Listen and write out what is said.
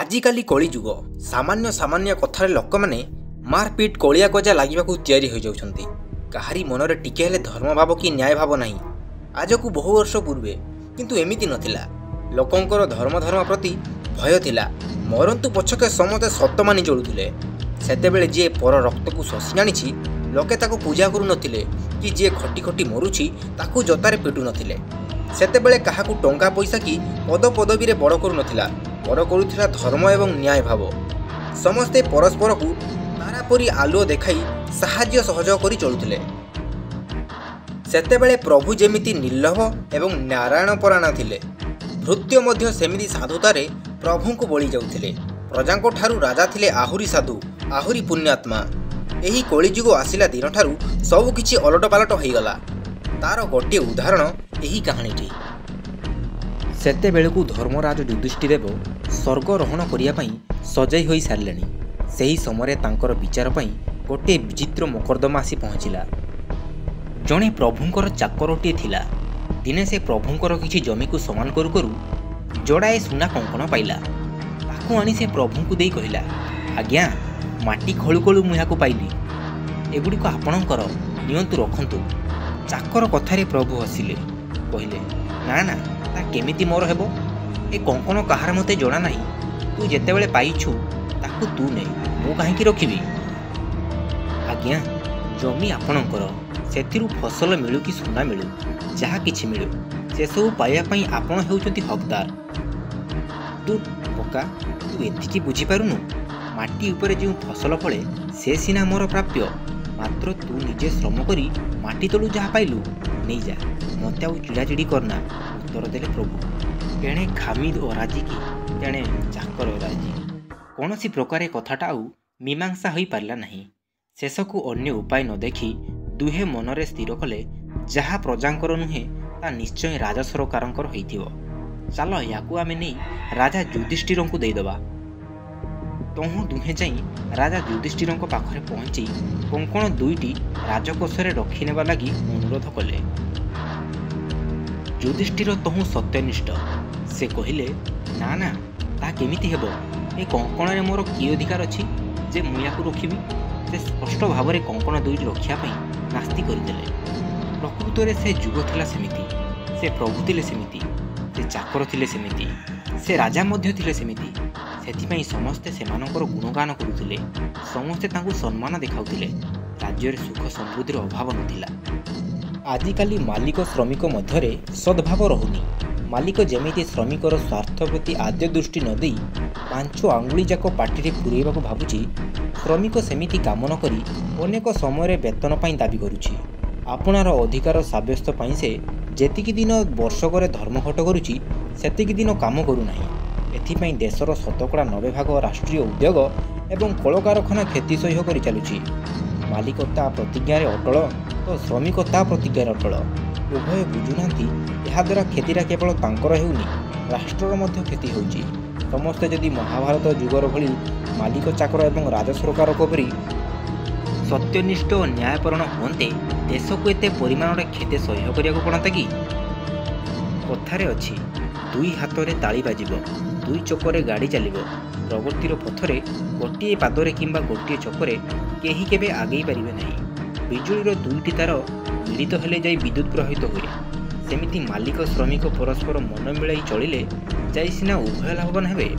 आजिकाली कलिजुग सामान्य सामान्य कथार लोक मैंने मारपिट कलिया कजा लगवाक तैयारी हो जाउछंती। काहारी मनरे टिके हेले धर्म भाव कि न्याय भाव नहीं। आज को बहु वर्ष पूर्वे किंतु एमिति नथिला। लोकंकर धर्म प्रति भय थिला। मरंतु पछके समते सत्य मानि चलुथिले। सेतेबेले जे पर रक्त को शोषि आनिछि लोके ताको पूजा करू नथिले कि जे खटी खटी मरुछि ताको जतारे पिटू नथिले। सेतेबेले काहाकू टंका पैसा कि पद पदवी रे बड़ करू नथिला, बड़ करुथिला धर्म एवं न्याय भाव। समस्ते परस्पर को तारापरी आलुओ देखाई साहाय्य सहयोग करी चलुथिले। सेतेबेले प्रभु जेमिति निर्लोभ एवं नारायण परायण थिले, भृत्य मध्य सेमिति साधुतारे प्रभु को बळी जाउथिले। प्रजांको ठारू राजा थिले आहुरी साधु, आहुरी पुण्यात्मा। एही कलिजुग आसिला दिन ठारू सब किछि अलट पालट होइगला। तार गोटे उदाहरण एही कहानीटी। सेतेबेलकू धर्मराज युधिष्ठिर स्वर्गरोहण करिया सजाई होई सारलेनी। सेही समय तांकर विचार पई गोटे विचित्र मोकद्दमा आसी पहुँचला। जणे प्रभुंकर चाकरटीए थिला। दिने से प्रभुंकर किछि जमी को समान करू करू जोड़ाए सुना कंकण पाइला। ताकू आनी से प्रभु को देई कहिला, आज्ञा माटी खळु खळु मुहा को पाइली, एगुडी को आपणकर नियंतु रखंतु। चाकर कथारे प्रभु हसिले, कहिले, ना ना ता केमिति मोर हेबो, ए कंकण कहार मते जणा नाही। तू जेतेबेले पाइछु ताकू तू ने, मु काहेकि रखिबी। आज्ञा जमी आपणकर, सेथिरु फसल मिलु कि सुना मिलु, जहा किछि मिलु, से सब पाइबा पई आपण हेउचंती हकदार। तू पका तू एथिकी बुझी पारुनु। माटी उपरे जो फसल फले से सिना मोर प्राप्य, मात्र तू निजे श्रम करी माटी तलू जहाँ पाइलु नहीं जा, मत आउ चिड़ाचिड़ी करना। उत्तर देले प्रभु। तेणे खामिद अराजी की तेणे चाकर अराजी। कौन सी प्रकार कथाटा आउ मीमांसा हो पारा नहीं। शेष को अन्य उपाय न देखी दुहे मनरे स्थिर कले, जहाँ प्रजांकर नुहे ता निश्चय राजा सरकारंकर होइथिबो। चल याकू आमे नहीं राजा युधिष्ठिर को देदेबा। तहु दुहे जाई राजा युधिष्ठिर पाखरे पहुंची कंकण दुईटी राजकोषरे रखी नेबा लगी अनुरोध कले। युधिष्ठिर तहु सत्यनिष्ठ। से कहिले, ना ना ता केमिति हेबो, ए कंकण रे मोर कि अधिकार अछि जे मु याकू रखिबी। से स्पष्ट भाव में कंकण दुईटी रखिया पई नास्ति करदेले। प्रकृत रे से जुग थिला सेमिति, से प्रभु थिले सेमिति, से चाकर थिले सेमिति, से राजा मध्य थिले सेमिति। सेथिपई समस्ते सेमानकर गुणगान करुथिले, समस्ते तांकु सम्मान देखाउथिले। राज्य रे सुख समृद्धिर अभाव नथिला। आजिकाली मालिक श्रमिक मध्यरे सद्भाव रहुनी। मालिक जेमिति श्रमिकर स्वार्थ प्रति आद्य दृष्टि न देई 5 आंगुली जाक पार्टी पुरेइबाकू भाबुची, श्रमिक सेमिति काम न करी अनेक समय वेतन पई दाबी करुची। आपणार अधिकार साब्यस्त पई से जेतिकी दिन वर्षकर धर्मघट करुची, सेतिकी दिन काम करू नाही। एथिपई देशर शतकड़ा 90 भाग राष्ट्रीय उद्योग एवं कलकारखाना क्षति सह्य कर चलुची। मालिकता प्रतिज्ञार अटल तो श्रमिकता प्रतिज्ञार अटल। उभय बुझुनांती यहा द्वारा क्षतिरा केवल तांकर हेउनी, राष्ट्रर मध्य क्षति होउची। समस्ते जदि महाभारत जुगर भली मालिक चाकर एवं राज सरकार परी सत्यनिष्ठ और न्यायपरण होते, देश को एते परिमाण क्षति सह्य करिया पड़ता कि। कथारे अछि, दुई हाथ में ताली बाजिबो, दुई चकरे गाड़ी चलिबो। प्रगतिर पथरे गोटे पादरे किंबा गोटे चकरे केही केबे आगई पारिबे नहीं। बिजुलीर दुईटी तार मिलित हेले जाई विद्युत प्रवाहित हुए। सेमिति मालिक श्रमिक परस्पर मन मिलाई चलिले जाई सिना उभय लाभवान हेबे।